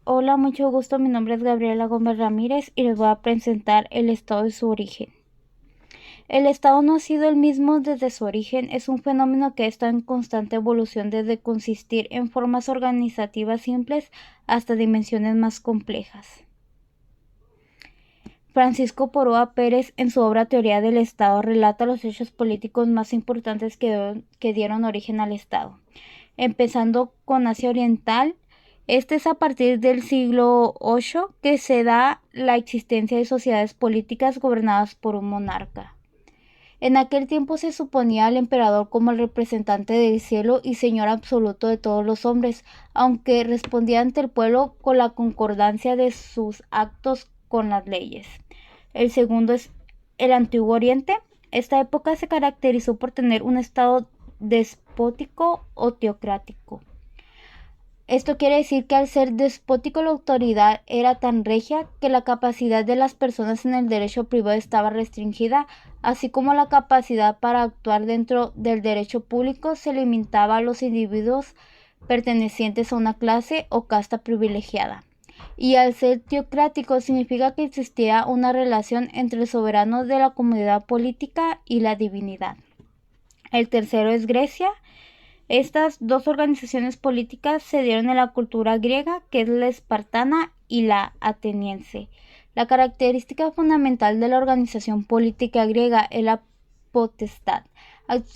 Hola, mucho gusto. Mi nombre es Gabriela Gómez Ramírez y les voy a presentar el estado de su origen. El estado no ha sido el mismo desde su origen, es un fenómeno que está en constante evolución desde consistir en formas organizativas simples hasta dimensiones más complejas. Francisco Porúa Pérez, en su obra Teoría del Estado, relata los hechos políticos más importantes que dieron origen al Estado. Empezando con Asia Oriental, este es a partir del siglo VIII que se da la existencia de sociedades políticas gobernadas por un monarca. En aquel tiempo se suponía al emperador como el representante del cielo y señor absoluto de todos los hombres, aunque respondía ante el pueblo con la concordancia de sus actos con las leyes. El segundo es el Antiguo Oriente. Esta época se caracterizó por tener un estado despótico o teocrático. Esto quiere decir que al ser despótico la autoridad era tan regia que la capacidad de las personas en el derecho privado estaba restringida, así como la capacidad para actuar dentro del derecho público se limitaba a los individuos pertenecientes a una clase o casta privilegiada. Y al ser teocrático significa que existía una relación entre el soberano de la comunidad política y la divinidad. El tercero es Grecia. Estas dos organizaciones políticas se dieron en la cultura griega, que es la espartana y la ateniense. La característica fundamental de la organización política griega es la potestad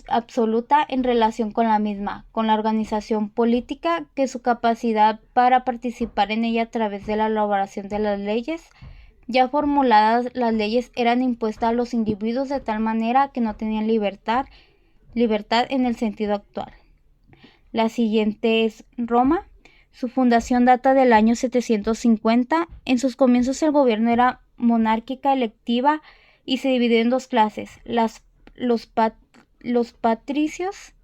absoluta en relación con la misma, con la organización política, que su capacidad para participar en ella a través de la elaboración de las leyes. Ya formuladas, las leyes eran impuestas a los individuos de tal manera que no tenían libertad en el sentido actual. La siguiente es Roma. Su fundación data del año 750. En sus comienzos el gobierno era monárquica electiva y se dividió en dos clases, los patricios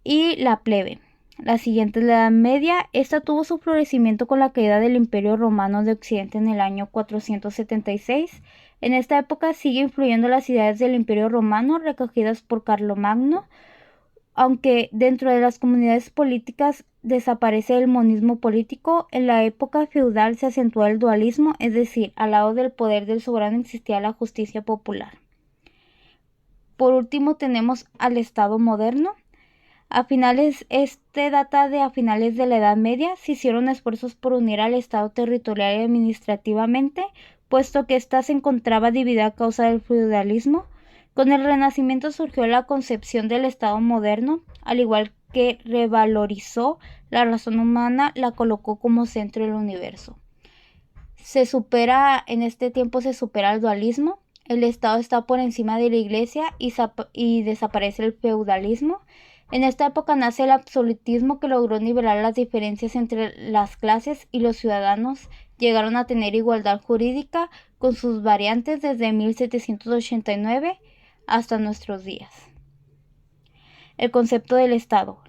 y la plebe. La siguiente es la Edad Media. Esta tuvo su florecimiento con la caída del Imperio Romano de Occidente en el año 476. En esta época sigue influyendo las ideas del Imperio Romano recogidas por Carlomagno, aunque dentro de las comunidades políticas desaparece el monismo político. En la época feudal se acentuó el dualismo, es decir, al lado del poder del soberano existía la justicia popular. Por último tenemos al Estado moderno. Data de a finales de la Edad Media. Se hicieron esfuerzos por unir al Estado territorial y administrativamente, puesto que ésta se encontraba dividida a causa del feudalismo. Con el Renacimiento surgió la concepción del Estado moderno, al igual que revalorizó la razón humana, la colocó como centro del universo. En este tiempo se supera el dualismo, el Estado está por encima de la Iglesia y desaparece el feudalismo. En esta época nace el absolutismo, que logró nivelar las diferencias entre las clases, y los ciudadanos llegaron a tener igualdad jurídica con sus variantes desde 1789 hasta nuestros días. El concepto del Estado.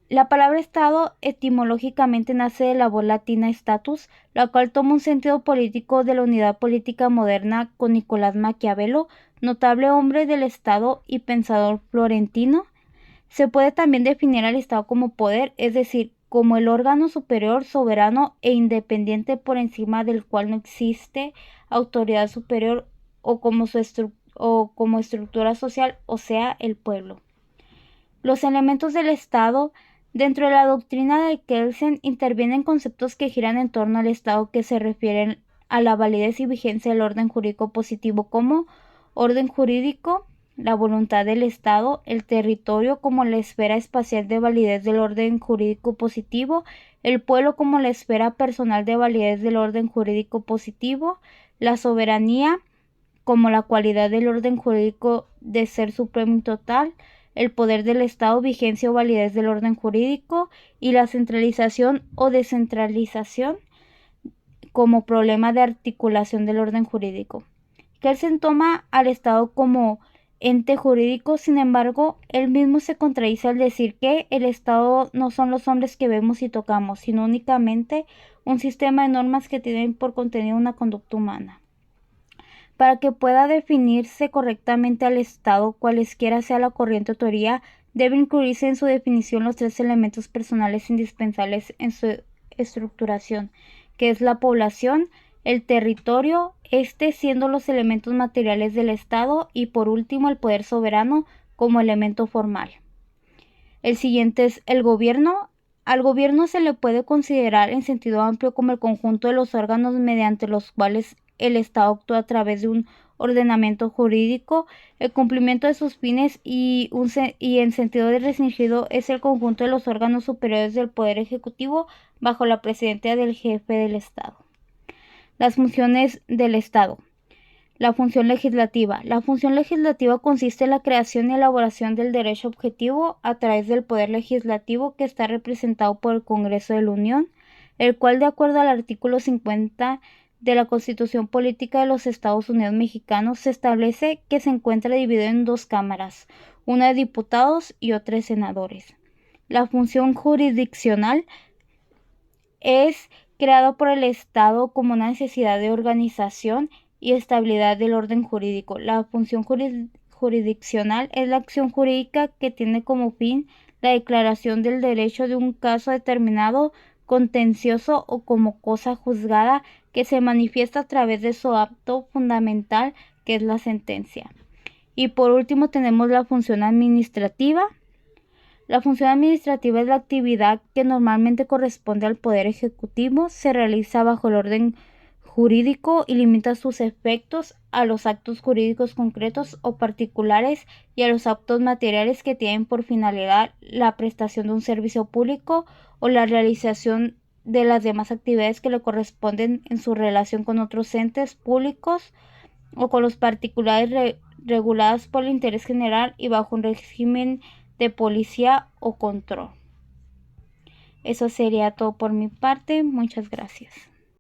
La palabra Estado etimológicamente nace de la voz latina status, la cual toma un sentido político de la unidad política moderna con Nicolás Maquiavelo, notable hombre del Estado y pensador florentino. Se puede también definir al Estado como poder, es decir, como el órgano superior, soberano e independiente por encima del cual no existe autoridad superior, o como estructura social, o sea, el pueblo. Los elementos del Estado. Dentro de la doctrina de Kelsen intervienen conceptos que giran en torno al Estado, que se refieren a la validez y vigencia del orden jurídico positivo como orden jurídico, la voluntad del Estado, el territorio como la esfera espacial de validez del orden jurídico positivo, el pueblo como la esfera personal de validez del orden jurídico positivo, la soberanía como la cualidad del orden jurídico de ser supremo y total, el poder del Estado, vigencia o validez del orden jurídico, y la centralización o descentralización como problema de articulación del orden jurídico. Kelsen toma al Estado como ente jurídico, sin embargo, él mismo se contradice al decir que el Estado no son los hombres que vemos y tocamos, sino únicamente un sistema de normas que tienen por contenido una conducta humana. Para que pueda definirse correctamente al Estado, cualesquiera sea la corriente o teoría, debe incluirse en su definición los tres elementos personales indispensables en su estructuración, que es la población, el territorio, siendo los elementos materiales del Estado, y por último el poder soberano como elemento formal. El siguiente es el gobierno. Al gobierno se le puede considerar en sentido amplio como el conjunto de los órganos mediante los cuales el Estado actúa a través de un ordenamiento jurídico, el cumplimiento de sus fines y en sentido restringido es el conjunto de los órganos superiores del Poder Ejecutivo bajo la presidencia del jefe del Estado. Las funciones del Estado. La función legislativa. La función legislativa consiste en la creación y elaboración del derecho objetivo a través del Poder Legislativo, que está representado por el Congreso de la Unión, el cual, de acuerdo al artículo 50 de la Constitución Política de los Estados Unidos Mexicanos, se establece que se encuentra dividido en dos cámaras, una de diputados y otra de senadores. La función jurisdiccional es creada por el Estado como una necesidad de organización y estabilidad del orden jurídico. La función jurisdiccional es la acción jurídica que tiene como fin la declaración del derecho de un caso determinado, contencioso o como cosa juzgada, que se manifiesta a través de su acto fundamental, que es la sentencia. Y por último tenemos la función administrativa. La función administrativa es la actividad que normalmente corresponde al Poder Ejecutivo, se realiza bajo el orden jurídico y limita sus efectos a los actos jurídicos concretos o particulares y a los actos materiales que tienen por finalidad la prestación de un servicio público o la realización de las demás actividades que le corresponden en su relación con otros entes públicos o con los particulares reguladas por el interés general y bajo un régimen de policía o control. Eso sería todo por mi parte. Muchas gracias.